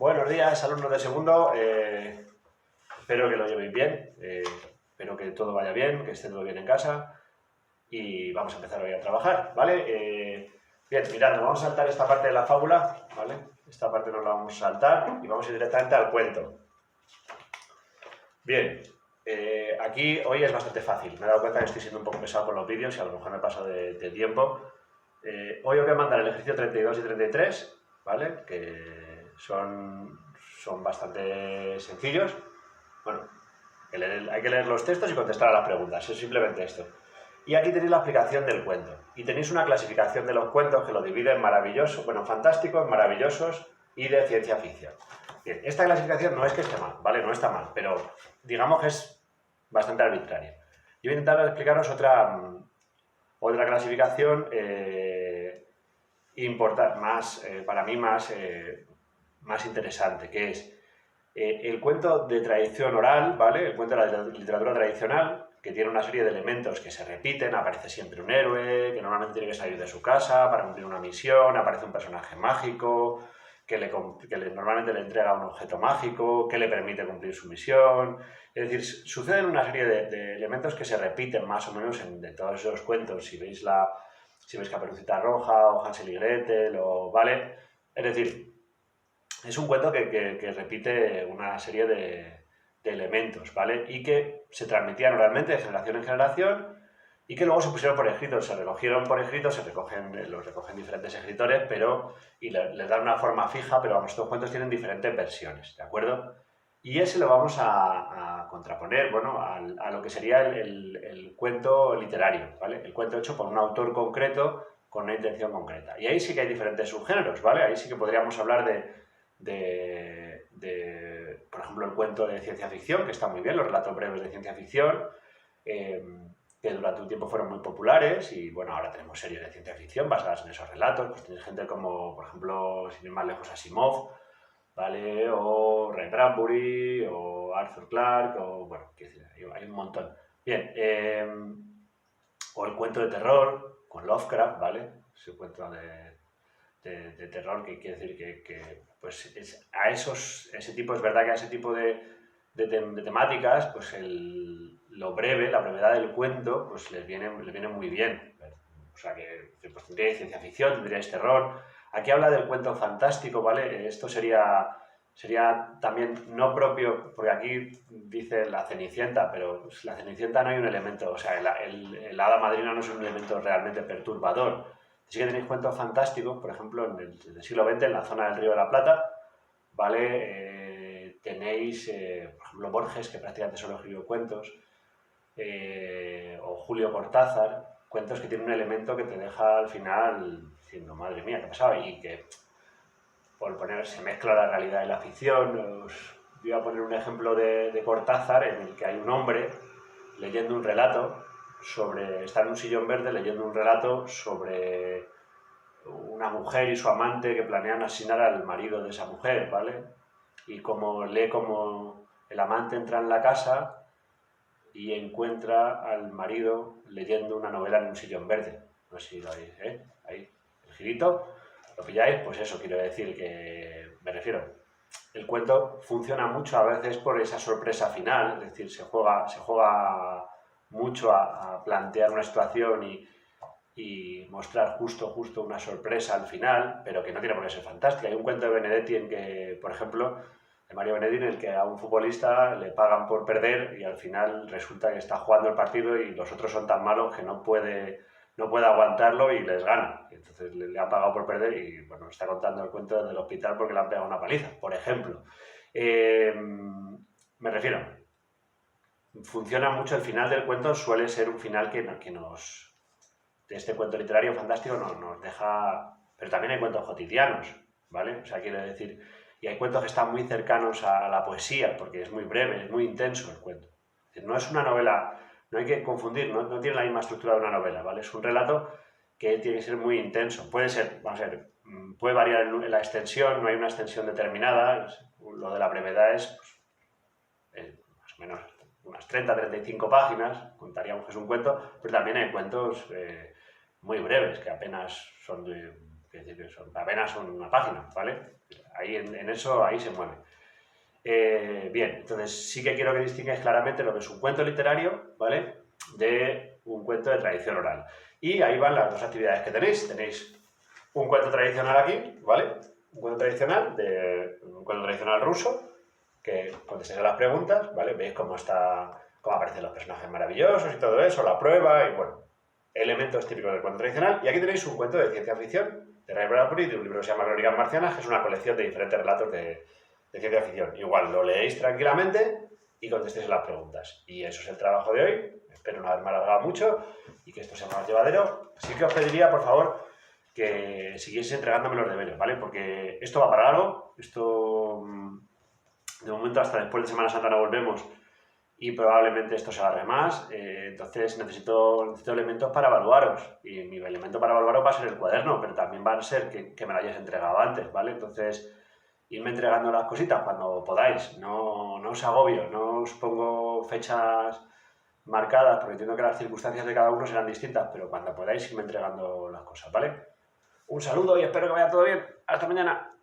Buenos días, alumnos de segundo. Espero que lo llevéis bien, espero que todo vaya bien, que esté todo bien en casa y vamos a empezar hoy a trabajar, ¿vale? Bien, mirad, nos vamos a saltar esta parte de la fábula, ¿vale? Esta parte nos la vamos a saltar y vamos a ir directamente al cuento. Bien, aquí hoy es bastante fácil. Me he dado cuenta que estoy siendo un poco pesado con los vídeos y a lo mejor me paso de tiempo. Hoy os voy a mandar el ejercicio 32 y 33, ¿vale? Que son bastante sencillos. Bueno, hay que leer los textos y contestar a las preguntas, es simplemente esto. Y aquí tenéis la explicación del cuento. Y tenéis una clasificación de los cuentos que lo divide en maravillosos, bueno, fantásticos, maravillosos y de ciencia ficción. Bien, esta clasificación no es que esté mal, ¿vale? No está mal, pero digamos que es bastante arbitraria. Yo voy a intentar explicaros otra clasificación para mí más interesante, que es el cuento de tradición oral, ¿vale? El cuento de la literatura tradicional, que tiene una serie de elementos que se repiten, aparece siempre un héroe, que normalmente tiene que salir de su casa para cumplir una misión, aparece un personaje mágico, normalmente le entrega un objeto mágico, que le permite cumplir su misión. Es decir, suceden una serie de elementos que se repiten más o menos de todos esos cuentos. Si veis Caperucita Roja, o Hansel y Gretel, ¿vale? Es decir, es un cuento que repite una serie de elementos, ¿vale? Y que se transmitían oralmente de generación en generación y que luego se pusieron por escrito, los recogen diferentes escritores, y les dan una forma fija, pero vamos, estos cuentos tienen diferentes versiones, ¿de acuerdo? Y ese lo vamos a contraponer, bueno, a lo que sería el cuento literario, ¿vale? El cuento hecho por un autor concreto con una intención concreta. Y ahí sí que hay diferentes subgéneros, ¿vale? Ahí sí que podríamos hablar por ejemplo, el cuento de ciencia ficción, que está muy bien, los relatos breves de ciencia ficción, que durante un tiempo fueron muy populares y, bueno, ahora tenemos series de ciencia ficción basadas en esos relatos. Pues tienes gente como, por ejemplo, sin ir más lejos, Asimov, ¿vale? O Ray Bradbury, o Arthur Clarke, o, bueno, hay un montón. Bien, o el cuento de terror con Lovecraft, ¿vale? Ese cuento de terror, que quiere decir que pues ese tipo, es verdad que a ese tipo de temáticas, pues lo breve, la brevedad del cuento, pues les viene muy bien. O sea que pues, tendríais ciencia ficción, tendríais terror. Aquí habla del cuento fantástico, ¿vale? Esto sería también no propio, porque aquí dice la Cenicienta, pero pues, la Cenicienta no hay un elemento, o sea, el hada madrina no es un elemento realmente perturbador. Sí que tenéis cuentos fantásticos, por ejemplo, en el siglo XX, en la zona del Río de la Plata, ¿vale? Tenéis, por ejemplo, Borges, que prácticamente solo escribió cuentos, o Julio Cortázar, cuentos que tienen un elemento que te deja al final diciendo, madre mía, ¿qué ha pasado? Y que, por poner, se mezcla la realidad y la ficción. Voy a poner un ejemplo de Cortázar, en el que hay un hombre leyendo un relato está en un sillón verde leyendo un relato sobre una mujer y su amante que planean asesinar al marido de esa mujer, ¿vale? Y lee como el amante entra en la casa y encuentra al marido leyendo una novela en un sillón verde. No sé si lo veis, ¿eh? Ahí, el girito. ¿Lo pilláis? Pues eso quiero decir, que me refiero. El cuento funciona mucho a veces por esa sorpresa final, es decir, se juega mucho a plantear una situación y mostrar justo una sorpresa al final, pero que no tiene por qué ser fantástica. Hay un cuento de Benedetti por ejemplo, de Mario Benedetti, en el que a un futbolista le pagan por perder y al final resulta que está jugando el partido y los otros son tan malos que no puede aguantarlo y les gana. Y entonces le ha pagado por perder y, bueno, está contando el cuento del hospital porque le han pegado una paliza, por ejemplo. Me refiero, funciona mucho, el final del cuento suele ser un final que de este cuento literario fantástico nos deja. Pero también hay cuentos cotidianos, ¿vale? O sea, quiero decir, y hay cuentos que están muy cercanos a la poesía, porque es muy breve, es muy intenso el cuento. Es decir, no es una novela, no hay que confundir, no tiene la misma estructura de una novela, ¿vale? Es un relato que tiene que ser muy intenso. Puede variar en la extensión, no hay una extensión determinada. Lo de la brevedad es, pues, más o menos unas 30-35 páginas, contaríamos que es un cuento, pero también hay cuentos muy breves, que apenas son apenas son una página, ¿vale? Ahí en eso, ahí se mueve. Bien, entonces sí que quiero que distingáis claramente lo que es un cuento literario, ¿vale? De un cuento de tradición oral. Y ahí van las dos actividades que tenéis. Tenéis un cuento tradicional aquí, ¿vale? Un cuento tradicional ruso, que contestéis a las preguntas, ¿vale? Veis cómo aparecen los personajes maravillosos y todo eso, la prueba y bueno, elementos típicos del cuento tradicional. Y aquí tenéis un cuento de ciencia ficción de Ray Bradbury, de un libro que se llama Crónicas Marcianas, que es una colección de diferentes relatos de ciencia ficción. Igual lo leéis tranquilamente y contestéis las preguntas. Y eso es el trabajo de hoy. Espero no haberme alargado mucho y que esto sea más llevadero. Sí que os pediría, por favor, que siguieseis entregándome los deberes, ¿vale? Porque esto va para largo. Esto, de momento, hasta después de Semana Santa no volvemos y probablemente esto se alargue más. Entonces necesito elementos para evaluaros. Y mi elemento para evaluaros va a ser el cuaderno, pero también va a ser que me lo hayáis entregado antes, ¿vale? Entonces, irme entregando las cositas cuando podáis. No os agobio, no os pongo fechas marcadas, porque entiendo que las circunstancias de cada uno serán distintas, pero cuando podáis irme entregando las cosas, ¿vale? Un saludo y espero que vaya todo bien. Hasta mañana.